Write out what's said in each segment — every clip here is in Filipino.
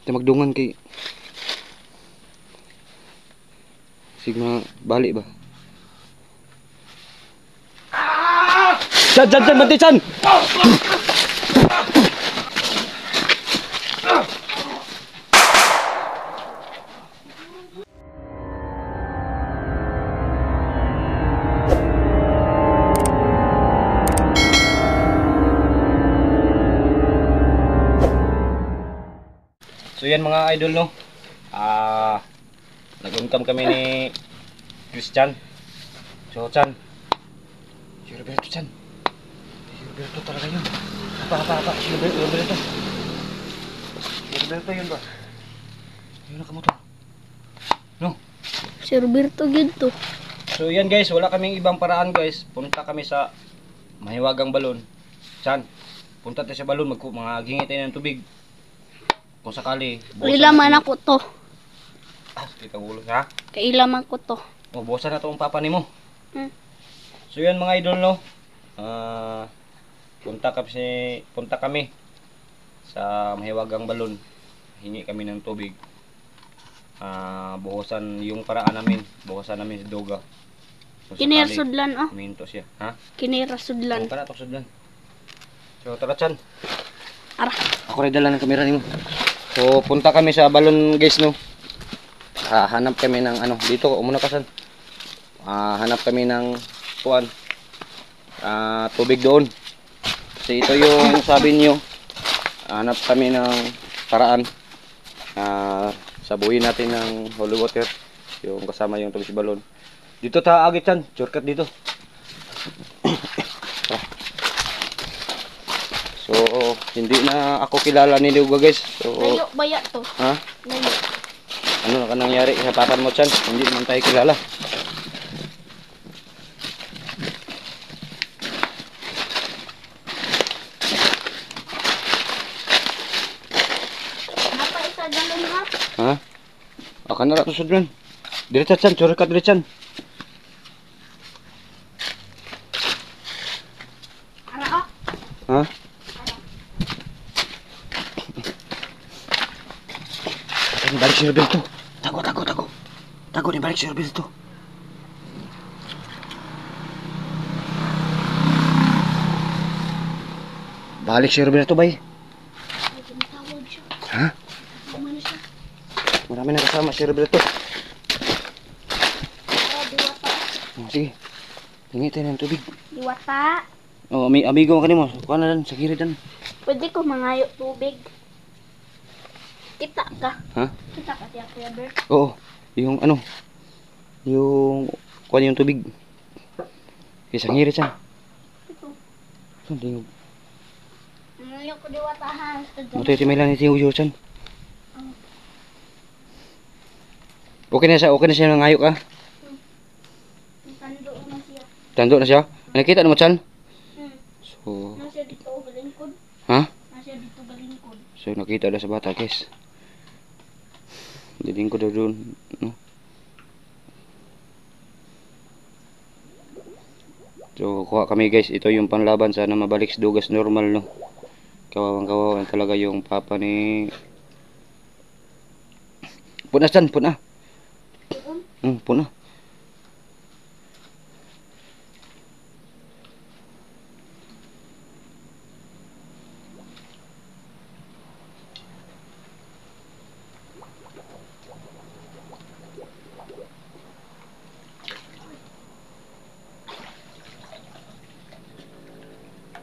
Kita magdungan kay sigma balik ba. Chan, banti Chan. So yan mga idol no. Nag-income kami ni Christian. So Chan. Si Roberto Chan. Si Roberto talaga yun. Apa. Si Roberto. Si Roberto yun ba? Yun na kamotor. No? Si Roberto ginto. So yan guys, wala kaming ibang paraan guys. Punta kami sa Mahiwagang Balon. Chan, punta tayo sa balon, mga gingi tayo ng tubig. Kung sakali, Kailaman ako to. Kita ulo ha? Kailaman ko to. Buwasan na to ang papa nimo. Hmm. So yan mga idol no. Punta kami sa Mahiwagang Balon. Hingi kami ng tubig. Buhusan yung paraan namin. Buhusan namin si Doga. Kinirasudlan oh. Minto siya, ha? Kinirasudlan. Para to sudlan. So tara Chan. Ara. Ako rin dala ng kamera nimo. So punta kami sa balon guys no. Hanap kami ng ano dito umuna ka San. Hanap kami ng kuan. Tubig doon. Kasi ito yung sabi niyo. Hanap kami ng paraan. Sabuhin natin ng holy water. Yung kasama yung tubig sa balon. Dito ta agit Chan. Shortcut dito. So, hindi na ako kilala ni Luga guys. So, Layo baya to. ha? Layo. Ano na ka nangyari sa pakan mo Chan? Hindi naman tayo kilala. Napa isa galon ha? Ha? Akan na rato sudlan. Diretsa Chan, shortcut diretsa. Ara oh. Ha? Ni balik si Roberto. Tago ni balik si Roberto. Balik si Roberto bay. Ay, tumatawag siya. Ha? Kumano siya? Marami na kasama si Roberto. Ara, diwata. Sige. Hingi tayo ng tubig. Diwata. Oh, amigo ka nimo. Kuha na lang sa kirid dan. Pwede ko mangayo tubig. Kita ka. Ha? Kita ka siya, Kuya Bert. Oo. Yung ano? Yung kuha yung tubig. Isang ngirit siya. Ito. Hindi. Mangayo ko diwatahan. Matoy timay lang ni Tiyo Chan. Okay na siya nang ayok ah. Tando na siya. Tando na siya. Nakita na mo Chan? So, Nasa dito galingkod. ha? Nasa dito galingkod. So nakita na sa bata guys. Diling ko daw doon. No? So kuha kami guys. Ito yung panlaban. Sana mabalik sa dugas normal no. Kawawang talaga yung papa ni. Puna Chan, puna. Puna.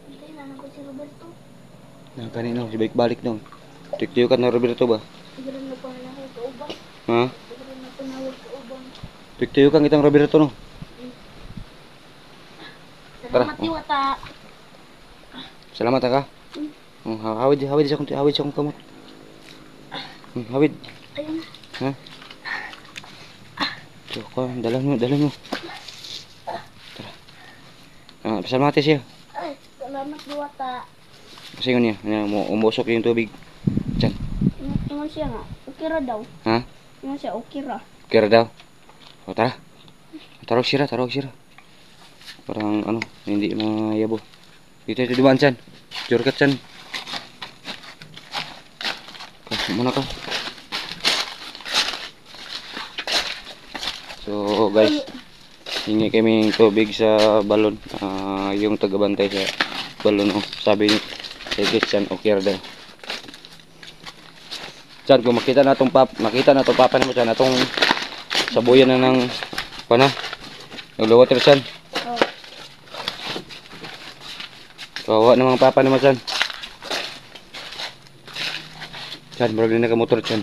Hindi na ako si Roberto. Kanino, si balik no. Tiktiyo ka na Roberto ba? Siguro na po na ako kaubang. Ha? Siguro na po na ako kaubang. Tiktiyo kang itang Roberto no. Salamat diwata. Salamat ka. Hawid siya kung kamot. Hawid. Ayun. Ha? So, dalan mo. Tara. Pasalamati siya. Ay, salamat diwata. Kasi yun niya, umusok yung tubig. Diyan. Ingon siya nga, okay ra daw. Ha? Ingon siya, okay ra. Kira daw. O tara. Tarog sira. Parang ano, hindi mayabo. Dito dumaan Chan. Jorkat Chan. Muna ka. So guys, hingi kami ng tubig sa balon. Yung tagabantay sa balon, oh, sabi ni kay Christian okay daw. Diyan, kung makita na itong papa mo dyan, itong sabuyan na ng pana. Nag-water dyan. Oh. Kawawa na mga papa naman dyan. Dyan, marag na nakamotor dyan.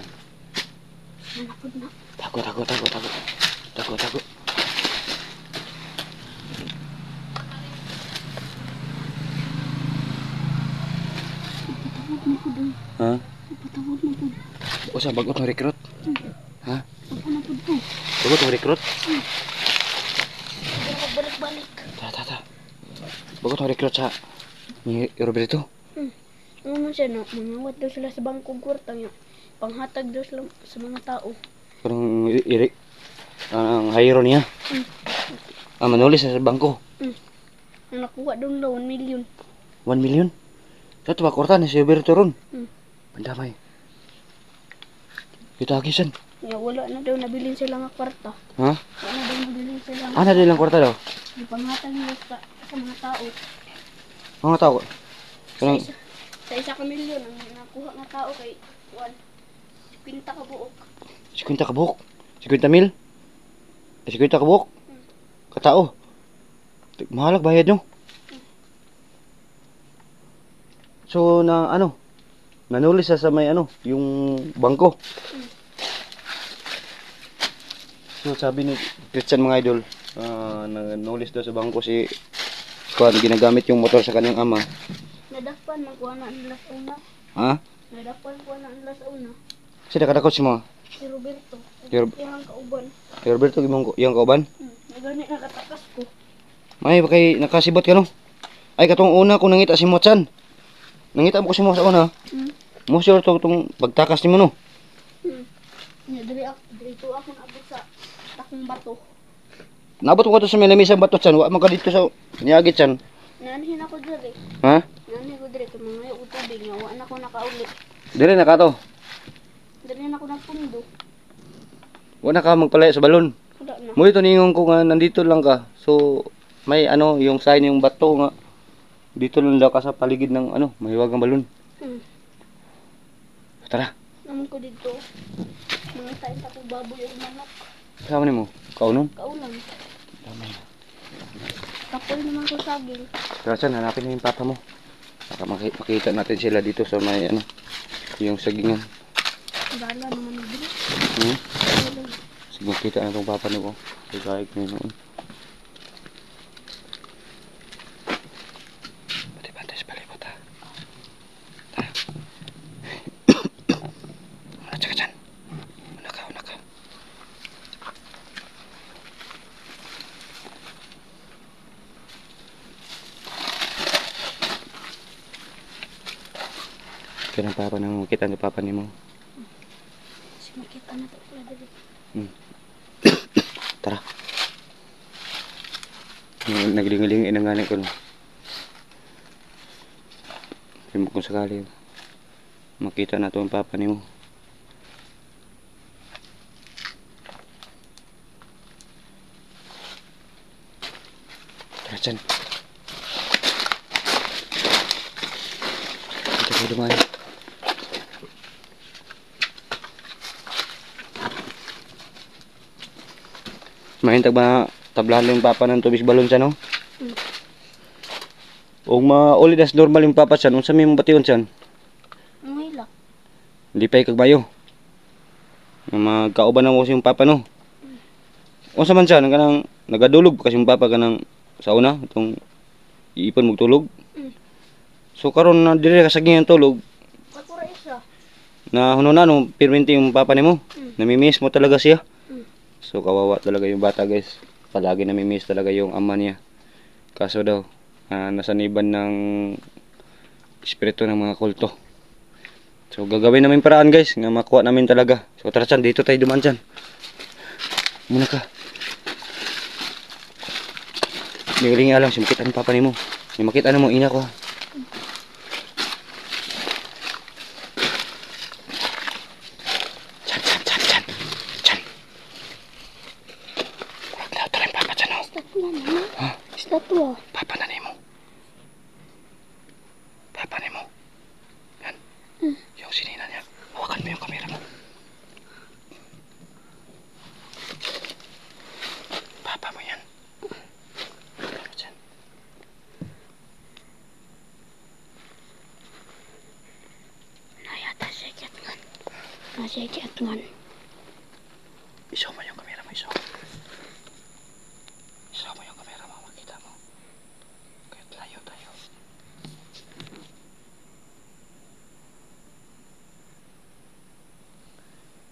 Manapod na. Tago. Patawad mo po doon. Ha? Patawad mo po. O sa bagot ng recruit? Ha? Panapod po. Bagot ng recruit? Hindi ako balik-balik. Ta. Bagot ng recruit sa ni Roberto. Ano man siya na, mangawat daw sila sa bangkong kwarta niya. Panghatag daw sila sa mga tao. Parang ang hayro niya. Manulis sa bangko. Na nakuha doon daw 1 million. 1 million? Sa ito ba kwarta ni si Roberto ron? Pandamay. Kita agisan. Ya, wala na daw nabilin sila nga kwarta. Ha? Wala na daw nabilin sila nga. Ano din lang kwarta daw? Panghatag nila sa mga tao. Mga tao. Parang Sa isa ka milyon, ang nakuha nga tao kay 50 ka buok. 50 ka buhok. 50 mil. 50 ka buhok. Katao. Mahalag bayad no? So na ano? Nanulis sa may ano, yung bangko. So sabi ni Christian mga idol, nanulis daw sa bangko si Kuan, ginagamit yung motor sa kanyang ama. Nadakpan magkuha na nila sa una. Ha? Nadakpan kuha na nila sa una. Sino kadakot si mo? Si Roberto. Si Kauban. Roberto yung kauban? Nagani nakatakas ko. May bakay nakasibot ka no? Ay katong una kung nangita si mo chan. Nangita mo ko si mo sa una. Mo sure tong pagtakas nimo no. Nya dito ako naabot sa takong bato. Nabot ko to sa may lamisang bato chan, wa man ka dito sa niagit chan. Nanhin ako dire. Ha? Nanhin ko dire kay mga utubig nga wa na ko nakaulit. Dire na ka to. Dire na ako nagpundo. Wa na ka magpalaya sa balon. Wala na. Mo ito ningon ko nga nandito lang ka. So may ano yung sign yung bato nga. Dito lang daw ka sa paligid ng ano, mahiwagang balon. Tara. Naman ko dito. Mga tain ko baboy ang manok. Sama nimo. Kaunon. Kaulan. Damay. Kapoy naman ko saging. Tara chan, hanapin mo yung papa mo. Baka makita natin sila dito sa may ano, yung sagingan. Dala naman ni Bri. Sige, makita na itong papa nimo. Ligayag na yun. Bantay sa palibot ha. Tara. Tsaka chan. Una ka. Kaya ng papa nimo, makita ng papa nimo. Si makita na to pala dali. Tara. Naglingiling inanganin ko no. Kung sakali makita na to ang papa nimo. Tara chan. Ito ko dumaan. Mahintag ba tablahan yung papa ng tubig balon siya no? O mauli das normal yung papa siya, unsa may mong bation siya? Ang hila. Hindi pa ikagbayo. Magkauban na mo yung papa no? Unsa man siya, kanang nagadulog kasi yung papa kanang sa una, itong iipon magtulog. So karon na dire kasaging ang tulog, Kakura isa. na hununan no, perminti yung papa nimo. Namimiss mo talaga siya. So kawawa talaga yung bata guys. Palagi namimiss talaga yung ama niya. Kaso daw, nasaniban ng espiritu ng mga kulto. So gagawin namin paraan guys, nga makuha namin talaga. So tara chan, dito tayo dumaan chan. Muna ka. Nilingi alam, si makita ng papa nimo. Si makita na mo, ina ko. Chan. to ah. Papananay mo. Papanay mo. Yan. Yung sinina niya. Hawakan mo yung kamera mo. Papa mo yan. Ano dyan? Nayata siya kiatngan. Nasiya kiatngan. Isaw mo yung kamera mo, isaw. Isaw mo yung kamera mo, makita mo. Kahit layo tayo.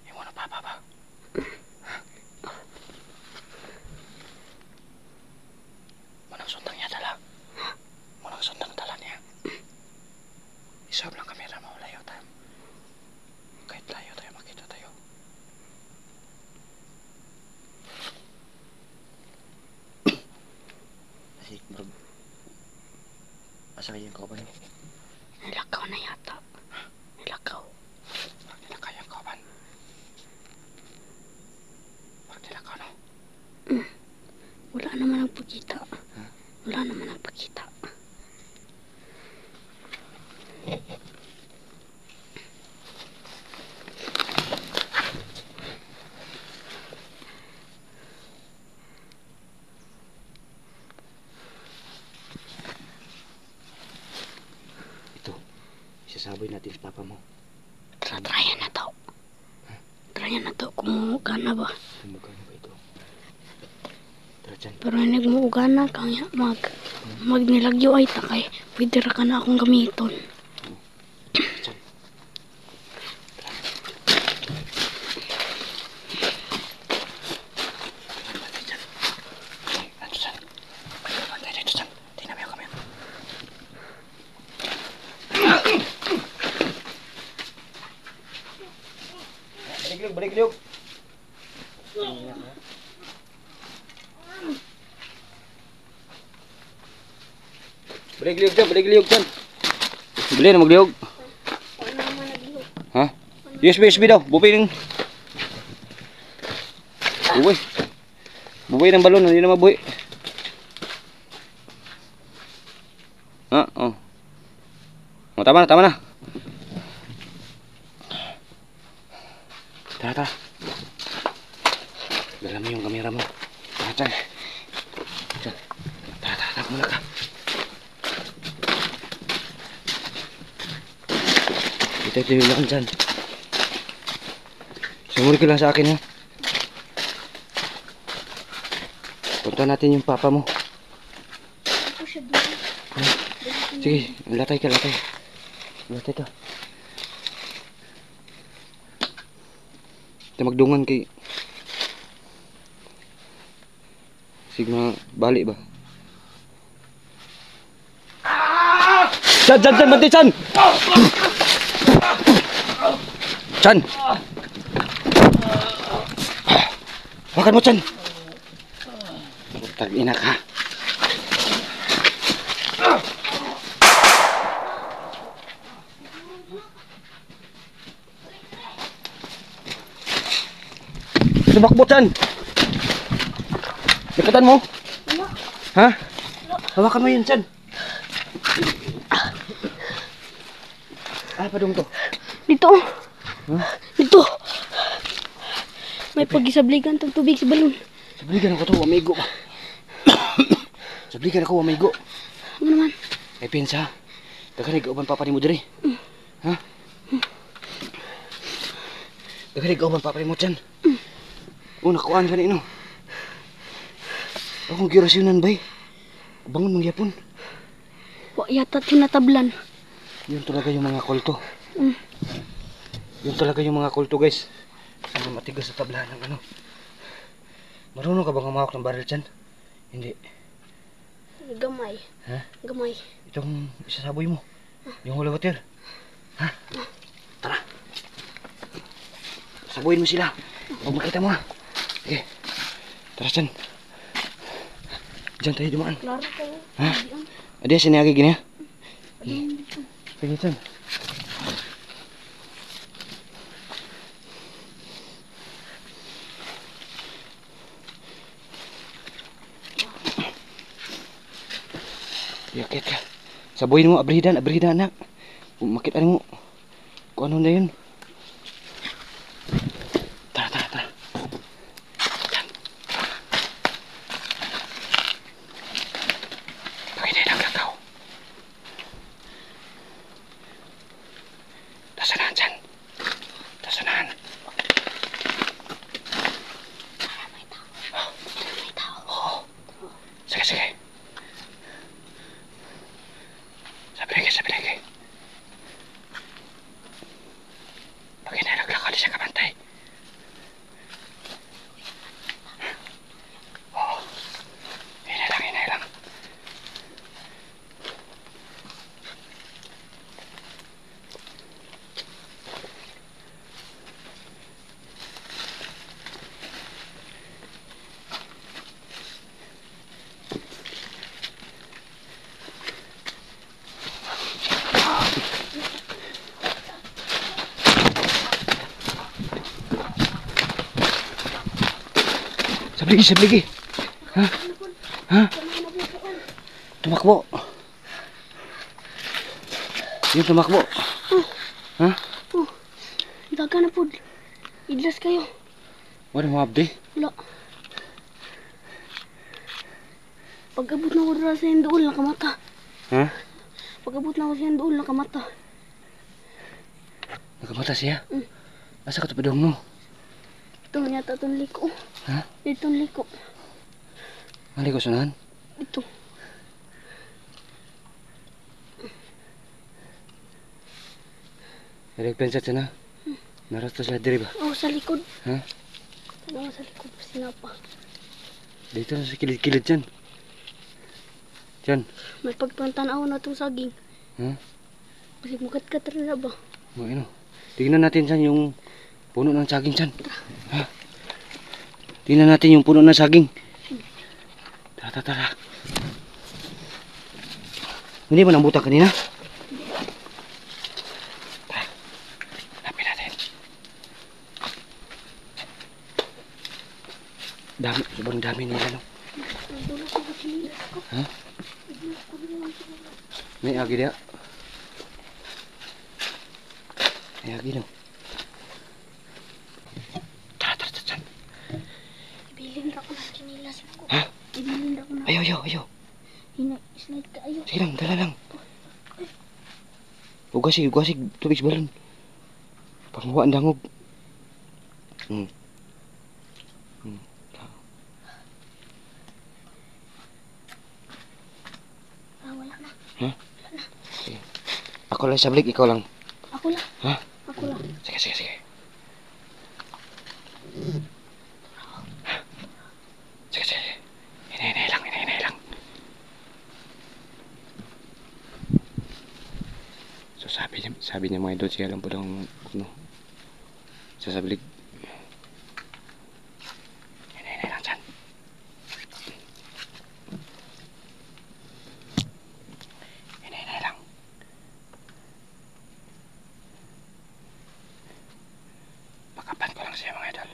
Yung ano, papa ba? Manang sundang niya dala. Manang sundang dala niya. Isaw lang kamera mo, layo tayo. Kahit layo tayo, makita tayo. Asik, bro. Asa kayo yung kauban mo? Nilakaw na yata. Nilakaw. Bakit nila kayo yung kauban? Bakit nila ka, no? Wala naman ang pagkita. Wala naman ang pagkita. Ito, isasaboy natin sa papa mo. Tryan na to. Tryan na to kung gana ba. Tumugan ba ito? Tara dyan. Pero hindi mo gana kaya magnilagyo ay takay. Pwede ra ka na akong gamiton. Dyan. Bantay dyan. Ay, ano dyan? Bantay dito dyan. Tingnan mo yung kamera. Balik-liog, balik-liog. Balik-liog dyan, balik-liog dyan. Bili na magliog. Wala naman naglihok. Ha? USB daw, bupi ng... Buboy. Buboy ng balon, hindi na mabuhi. Ha? Oh. Oh, tama na, tama na. Tara, tara. Dala mo yung kamera mo. Tara, dyan. Dyan. Tara, tara, tara, muna ka. Ito yung lang dyan. Sumuri ka lang sa akin, ha. Punta natin yung papa mo. Ako siya dito. Sige, latay ka, latay. Latay ka. Ito magdungan kay... Sigma, balik ba? Chan, Chan, Chan, banti, Chan! Chan! Makan mo, Chan! Tag-ina ka. Sumakbo, Chan! Dekatan mo? Ha? Hawakan mo yun, Chan. Ano pa dong to? Dito. Huh? Dito. May pagisabligan tong tubig sa balon. Sabligan ako to, amigo pa. Sabligan ako, amigo. Ano naman? Ay, pinsa. Daghan ikaw man papa ni mo diri. Ha? Daghan ikaw man papa ni mo dyan. Nakuhaan ka na ino. Akong kirasyonan bay. Bangon mong yapon. Wa yata tinatablan. Yun talaga yung mga kulto. Yun talaga yung mga kulto, guys. Ano matigas sa tablahan ng ano. Marunong ka bang humawak ng baril dyan? Hindi. Gamay. Ha? Gamay. Itong isasaboy mo. Yung hula water. Ha? Tara. Sabuin mo sila. Huwag makita mo, ha. Sige. Tara dyan. Dyan tayo dumaan. Klaro ko. Ha? Adi, sinayagi gini, ha? Sige dyan. Sabuhin mo, abrihidan anak. Makita mo. Kung ano na yun. Tara. Yan. Pakita lang kakaw. Tasanan dyan. Tasanan. May tao. Oo. Sige. Sabi lagi. Pag inalaglakad siya kabantay. Oo. Hinay lang. Sabligi. Ha? Tumakbo. Yung tumakbo. Ha? Daga na po. Idlas kayo. Wala mo abdi. Wala. Pag-abot na ko sa hindool, nakamata. Ha? Pag-abot na ko sa hindool, nakamata. Nakamata siya? Asa ka tapadong no? Ito yata itong liko. Ha? Itong liko. Mali ko sunahan? Ito. Nagpensa siya na? Narasto siya diri ba? Oh, sa likod. Ha? Ano sa likod? Sinapa. Dito na sa kilid-kilid dyan. Dyan. May pagpantanaw na itong saging. Ha? Kasi mukat-kat rin na ba? Ano? Tingnan natin dyan yung puno ng saging dyan. Ha? Tingnan natin yung puno ng saging. Tara. Hindi mo nambutan kanina? Tara. Hanapin natin. Sobrang dami nila, no? Ha? May agi dia. May agi, no? Tara. Ibilin ako ng kinilas ko. Ha? Ibilin ako na. Ayo. Slide ka, ayo. Sige lang, dala lang. Ugasig tubig sa balon. Panguha ang dangog. Wala na. Ha? Sige. Ako lang sablik, ikaw lang. Ako lang. Ha? Ako lang. Sige. Sige. Hinay lang. So sabi niya mga idol, siya lang po lang sa sablig. Hinay lang dyan. Hinay lang. Makapan ko lang siya mga idol.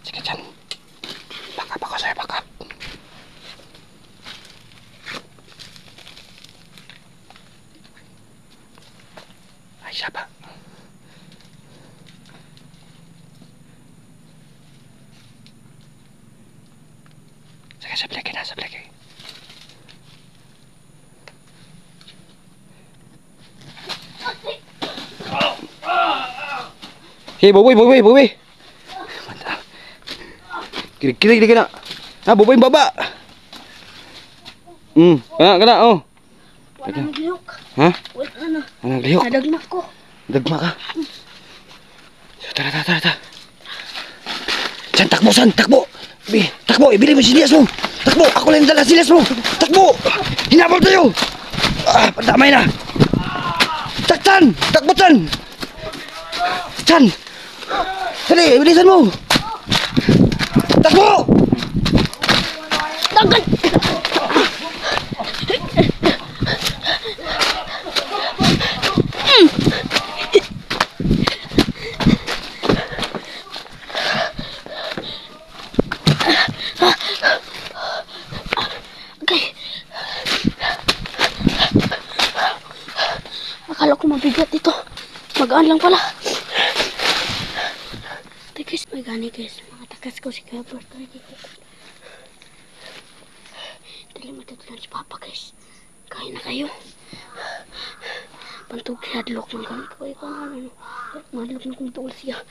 Sige dyan. Bakap ako sa'yo, bakap. Ay, siya pa. Sige, sa bleke. Hey, boboy. Mantap. Kiri na. Ha, boboy baba. Kena, oh. Wala naglihok. Ha? Wala na. Ano naglihok? Nadagmak ko. Dagma ka. So, tara. San, takbo. Takbo, ibili mo silias mo. Takbo, ako lang dala silias mo. Takbo. Hinabol tayo. Pandamay na. Taktan, takbo Chan. Chan. Dali, bilisan mo. Takbo. Tagal! ko mabigat dito. Magaan lang pala. Ito guys, may gani guys. Makatakas ko si Kuya Bert dito. Dali matutulan si Papa guys. Kain na kayo. Pantog hadlok ng kami ko. Ikaw na ano. Madlok na kong tuol siya.